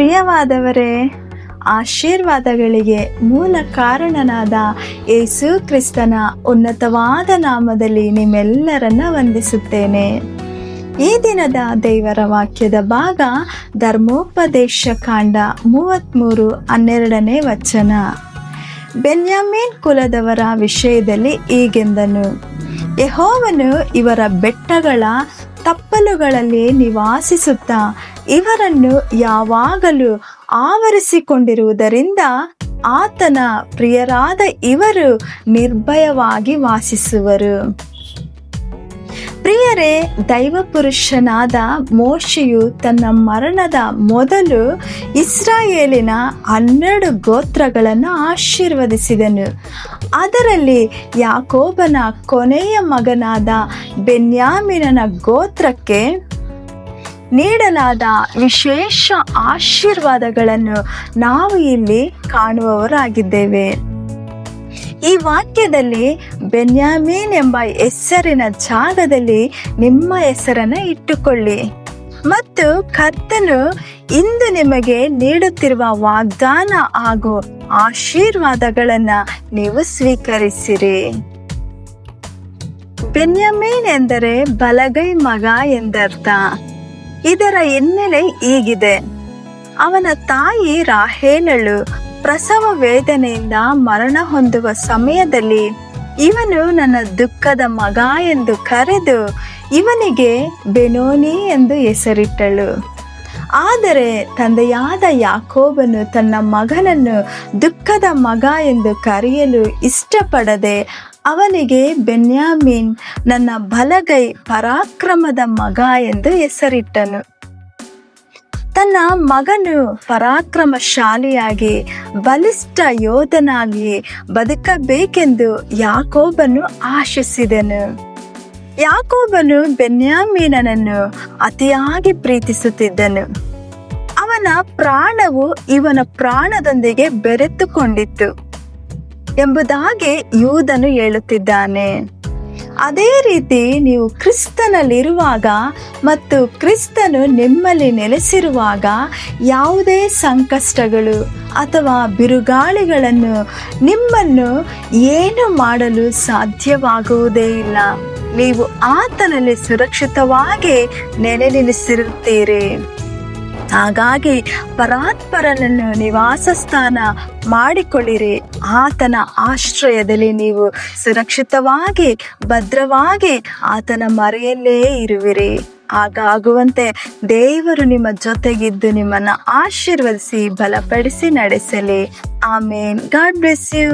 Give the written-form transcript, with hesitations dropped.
ಪ್ರಿಯವಾದವರೇ, ಆಶೀರ್ವಾದಗಳಿಗೆ ಮೂಲ ಕಾರಣನಾದ ಯೇಸು ಕ್ರಿಸ್ತನ ಉನ್ನತವಾದ ನಾಮದಲ್ಲಿ ನಿಮ್ಮೆಲ್ಲರನ್ನ ವಂದಿಸುತ್ತೇನೆ. ಈ ದಿನದ ದೇವರ ವಾಕ್ಯದ ಭಾಗ ಧರ್ಮೋಪದೇಶ ಕಾಂಡ 33:12 ವಚನ. ಬೆನ್ಯಾಮೀನ್ ಕುಲದವರ ವಿಷಯದಲ್ಲಿ ಹೀಗೆಂದನು, ಯೆಹೋವನು ಇವರ ಬೆಟ್ಟಗಳ ತಪ್ಪಲುಗಳಲ್ಲಿ ನಿವಾಸಿಸುತ್ತಾ ಇವರನ್ನು ಯಾವಾಗಲೂ ಆವರಿಸಿಕೊಂಡಿರುವುದರಿಂದ ಆತನ ಪ್ರಿಯರಾದ ಇವರು ನಿರ್ಭಯವಾಗಿ ವಾಸಿಸುವರು. ಪ್ರಿಯರೇ, ದೈವಪುರುಷನಾದ ಮೋಶೆಯು ತನ್ನ ಮರಣದ ಮೊದಲು ಇಸ್ರಾಯೇಲಿನ 12 ಗೋತ್ರಗಳನ್ನು ಆಶೀರ್ವದಿಸಿದನು. ಅದರಲ್ಲಿ ಯಾಕೋಬನ ಕೊನೆಯ ಮಗನಾದ ಬೆನ್ಯಾಮೀನನ ಗೋತ್ರಕ್ಕೆ ನೀಡಲಾದ ವಿಶೇಷ ಆಶೀರ್ವಾದಗಳನ್ನು ನಾವು ಇಲ್ಲಿ ಕಾಣುವವರಾಗಿದ್ದೇವೆ. ಈ ವಾಕ್ಯದಲ್ಲಿ ಬೆನ್ಯಾಮೀನ್ ಎಂಬ ಹೆಸರಿನ ಜಾಗದಲ್ಲಿ ನಿಮ್ಮ ಹೆಸರನ್ನು ಇಟ್ಟುಕೊಳ್ಳಿ ಮತ್ತು ಕರ್ತನು ಇಂದು ನಿಮಗೆ ನೀಡುತ್ತಿರುವ ವಾಗ್ದಾನ ಹಾಗೂ ಆಶೀರ್ವಾದಗಳನ್ನು ನೀವು ಸ್ವೀಕರಿಸಿರಿ. ಬೆನ್ಯಾಮೀನ್ ಎಂದರೆ ಬಲಗೈ ಮಗ ಎಂದರ್ಥ. ಇದರ ಹಿನ್ನೆಲೆ ಹೀಗಿದೆ. ಅವನ ತಾಯಿ ರಾಹೇಲಳು ಪ್ರಸವ ವೇದನೆಯಿಂದ ಮರಣ ಹೊಂದುವ ಸಮಯದಲ್ಲಿ ಇವನು ನನ್ನ ದುಃಖದ ಮಗ ಎಂದು ಕರೆದು ಇವನಿಗೆ ಬೆನೋನಿ ಎಂದು ಹೆಸರಿಟ್ಟಳು. ಆದರೆ ತಂದೆಯಾದ ಯಾಕೋಬನು ತನ್ನ ಮಗನನ್ನು ದುಃಖದ ಮಗ ಎಂದು ಕರೆಯಲು ಇಷ್ಟಪಡದೆ ಅವನಿಗೆ ಬೆನ್ಯಾಮೀನ್, ನನ್ನ ಬಲಗೈ ಪರಾಕ್ರಮದ ಮಗ ಎಂದು ಹೆಸರಿಟ್ಟನು. ತನ್ನ ಮಗನು ಪರಾಕ್ರಮಶಾಲಿಯಾಗಿ ಬಲಿಷ್ಠ ಯೋಧನಾಗಿ ಬದುಕಬೇಕೆಂದು ಯಾಕೋಬನು ಆಶಿಸಿದನು. ಯಾಕೋಬನು ಬೆನ್ಯಾಮೀನನನ್ನು ಅತಿಯಾಗಿ ಪ್ರೀತಿಸುತ್ತಿದ್ದನು. ಅವನ ಪ್ರಾಣವು ಇವನ ಪ್ರಾಣದೊಂದಿಗೆ ಬೆರೆತುಕೊಂಡಿತ್ತು ಎಂಬುದಾಗಿ ಯೂದನು ಹೇಳುತ್ತಿದ್ದಾನೆ. ಅದೇ ರೀತಿ ನೀವು ಕ್ರಿಸ್ತನಲ್ಲಿರುವಾಗ ಮತ್ತು ಕ್ರಿಸ್ತನು ನಿಮ್ಮಲ್ಲಿ ನೆಲೆಸಿರುವಾಗ ಯಾವುದೇ ಸಂಕಷ್ಟಗಳು ಅಥವಾ ಬಿರುಗಾಳಿಗಳನ್ನು ನಿಮ್ಮನ್ನು ಏನು ಮಾಡಲು ಸಾಧ್ಯವಾಗುವುದೇ ಇಲ್ಲ. ನೀವು ಆತನಲ್ಲಿ ಸುರಕ್ಷಿತವಾಗಿ ನೆಲೆ ನಿಲ್ಲಿಸಿರುತ್ತೀರಿ. ಹಾಗಾಗಿ ಪರಾತ್ಪರನನ್ನು ನಿವಾಸ ಸ್ಥಾನ ಮಾಡಿಕೊಳ್ಳಿರಿ. ಆತನ ಆಶ್ರಯದಲ್ಲಿ ನೀವು ಸುರಕ್ಷಿತವಾಗಿ ಭದ್ರವಾಗಿ ಆತನ ಮರೆಯಲ್ಲೇ ಇರುವಿರಿ. ಹಾಗಾಗುವಂತೆ ದೇವರು ನಿಮ್ಮ ಜೊತೆಗಿದ್ದು ನಿಮ್ಮನ್ನು ಆಶೀರ್ವದಿಸಿ ಬಲಪಡಿಸಿ ನಡೆಸಲಿ. ಆಮೇನ್. God bless you.